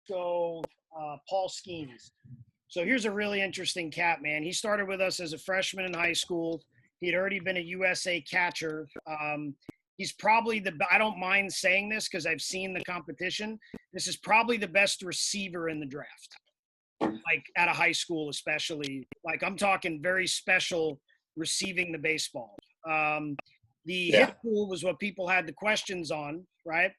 go Paul Skenes. So here's a really interesting cat, man. He started with us as a freshman in high school. He'd already been a USA catcher. He's probably I don't mind saying this because I've seen the competition. This is probably the best receiver in the draft, like at a high school especially. Like I'm talking very special receiving the baseball. The hip tool was what people had the questions on, right?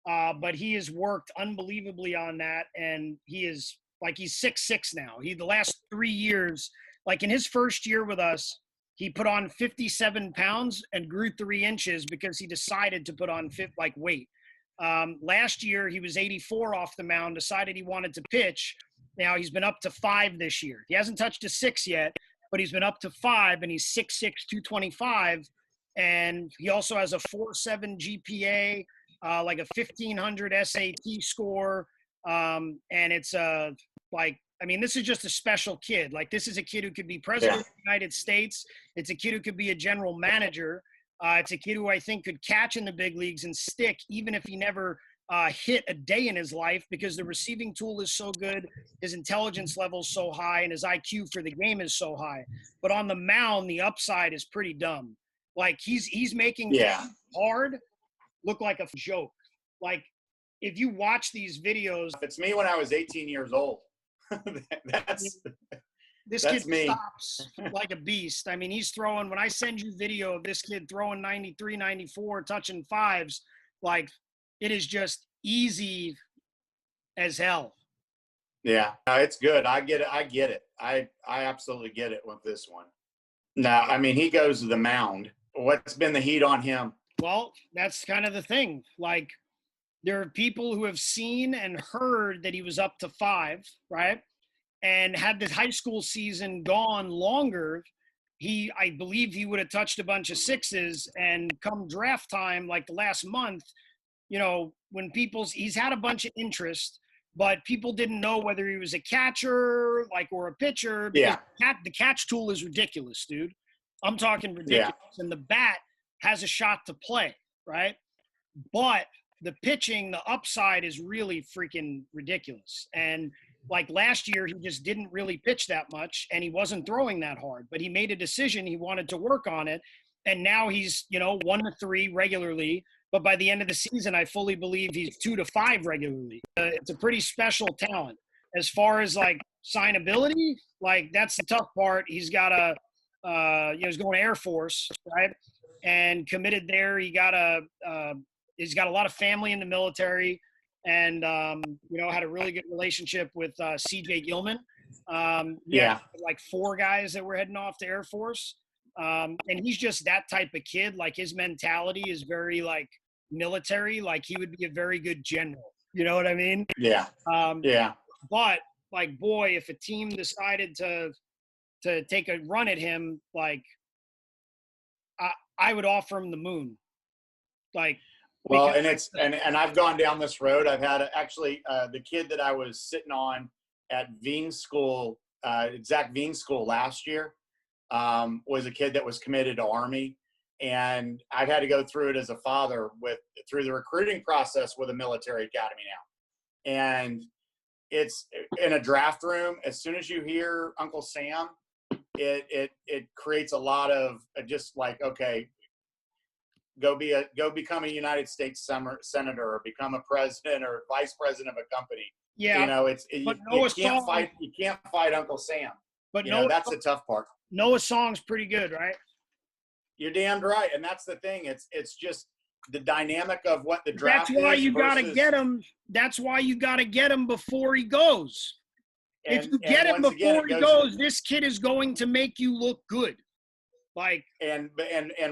But he has worked unbelievably on that, and he is like he's 6'6" now. The last 3 years, like in his first year with us, he put on 57 pounds and grew 3 inches because he decided to put on weight. Last year he was 84 off the mound, decided he wanted to pitch. Now he's been up to 5 this year. He hasn't touched a 6 yet, but he's been up to 5, and he's 6'6", 225. And he also has a 4.7 GPA, like a 1500 SAT score. And it's this is just a special kid. Like this is a kid who could be president of the United States. It's a kid who could be a general manager. It's a kid who I think could catch in the big leagues and stick, even if he never hit a day in his life, because the receiving tool is so good, his intelligence level is so high, and his IQ for the game is so high. But on the mound, the upside is pretty dumb. Like he's making hard look like a joke. Like if you watch these videos, it's me when I was 18 years old. This kid stops like a beast. I mean, he's throwing, when I send you video of this kid throwing 93, 94, touching 5s, like it is just easy as hell. Yeah, no, it's good. I get it. I absolutely get it with this one. Now, I mean, he goes to the mound. What's been the heat on him? Well, that's kind of the thing. Like, there are people who have seen and heard that he was up to 5, right? And had the high school season gone longer, I believe he would have touched a bunch of 6s. And come draft time, like the last month, you know, when he's had a bunch of interest, but people didn't know whether he was a catcher, or a pitcher. Yeah. The catch tool is ridiculous, dude. I'm talking ridiculous. Yeah. And the bat has a shot to play, right? But the pitching, the upside is really freaking ridiculous. And like last year, he just didn't really pitch that much, and he wasn't throwing that hard. But he made a decision. He wanted to work on it. And now he's, 1 to 3 regularly. But by the end of the season, I fully believe he's 2 to 5 regularly. It's a pretty special talent. As far as like signability, like that's the tough part. He's got he's going to Air Force, right? And committed there. He's got a lot of family in the military, and had a really good relationship with CJ Gilman. Like 4 guys that were heading off to Air Force. And he's just that type of kid. Like his mentality is very like military. Like he would be a very good general. You know what I mean? Yeah. But like, boy, if a team decided to take a run at him, like I would offer him the moon. Like, well, and I've gone down this road. I've had the kid that I was sitting on at Veen's school, Zach Veen's school last year, was a kid that was committed to Army. And I've had to go through it as a father through the recruiting process with a military academy now. And it's in a draft room. As soon as you hear Uncle Sam, it creates a lot of just like, okay, go become a United States senator, or become a president or vice president of a company. Yeah. You can't fight Uncle Sam. But that's the tough part. Noah Song's pretty good, right? You're damned right. And that's the thing. It's just the dynamic of what the draft is. That's why you got to get him. That's why you got to get him before he goes. If you get him before he goes, this kid is going to make you look good. Like, and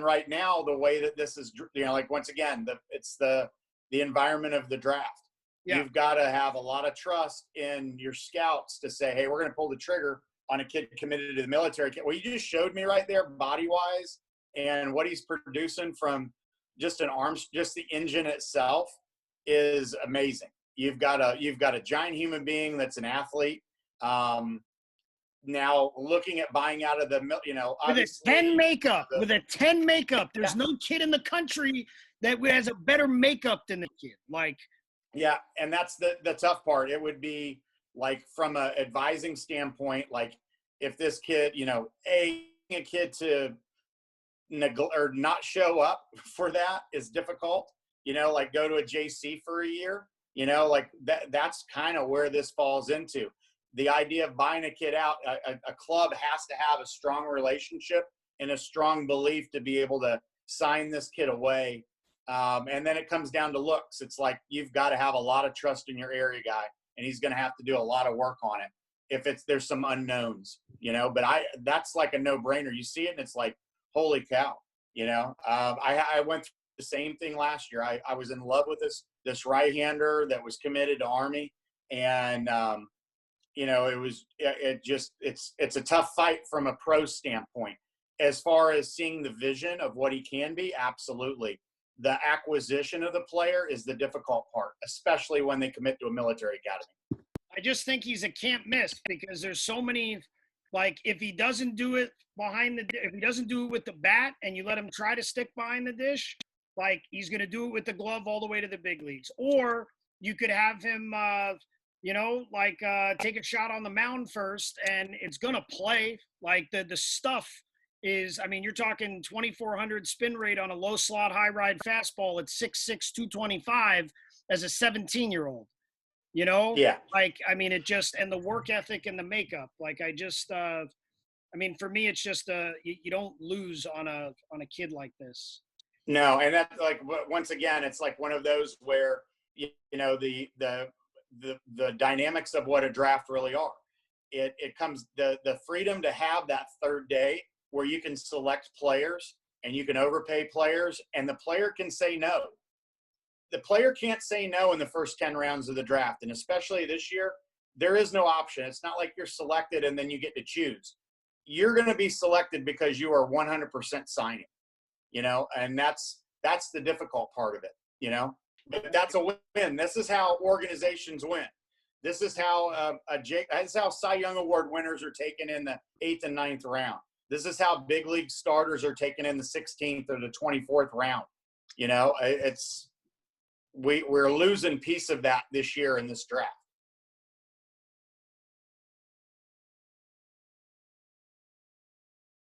right now, the way that this is, once again, it's the environment of the draft. Yeah. You've got to have a lot of trust in your scouts to say, hey, we're going to pull the trigger on a kid committed to the military. Well, you just showed me right there, body-wise, and what he's producing from just the engine itself is amazing. You've got a giant human being that's an athlete. Now looking at buying out of the, with a 10 makeup, there's no kid in the country that has a better makeup than the kid. Like, Yeah, and that's the tough part. It would be like from a advising standpoint, like if this kid, a kid to neglect or not show up for that is difficult. Like go to a JC for a year. Like that's kind of where this falls into. The idea of buying a kid out, a club has to have a strong relationship and a strong belief to be able to sign this kid away. And then it comes down to looks. It's like you've got to have a lot of trust in your area guy, and he's going to have to do a lot of work on it if there's some unknowns, But that's like a no-brainer. You see it, and it's like, holy cow, I went through the same thing last year. I was in love with this right-hander that was committed to Army, and it's a tough fight from a pro standpoint. As far as seeing the vision of what he can be, absolutely. The acquisition of the player is the difficult part, especially when they commit to a military academy. I just think he's a can't miss because there's so many, like if he doesn't do it if he doesn't do it with the bat and you let him try to stick behind the dish, like he's going to do it with the glove all the way to the big leagues. Or you could have him, take a shot on the mound first and it's going to play. Like the stuff is, I mean, you're talking 2,400 spin rate on a low slot, high ride fastball at 6'6", 225 as a 17-year-old. Yeah. Like, I mean, it just, and the work ethic and the makeup, like for me, it's just, you don't lose on a kid like this. No. And that, like, once again, it's like one of those where, the dynamics of what a draft really are. It comes, the freedom to have that third day where you can select players and you can overpay players and the player can say no. The player can't say no in the first 10 rounds of the draft. And especially this year, there is no option. It's not like you're selected and then you get to choose. You're going to be selected because you are 100% signing, and that's the difficult part of it, but that's a win. This is how organizations win. This is how this is how Cy Young Award winners are taken in the 8th and 9th round. This is how big league starters are taken in the 16th or the 24th round. We're losing piece of that this year in this draft.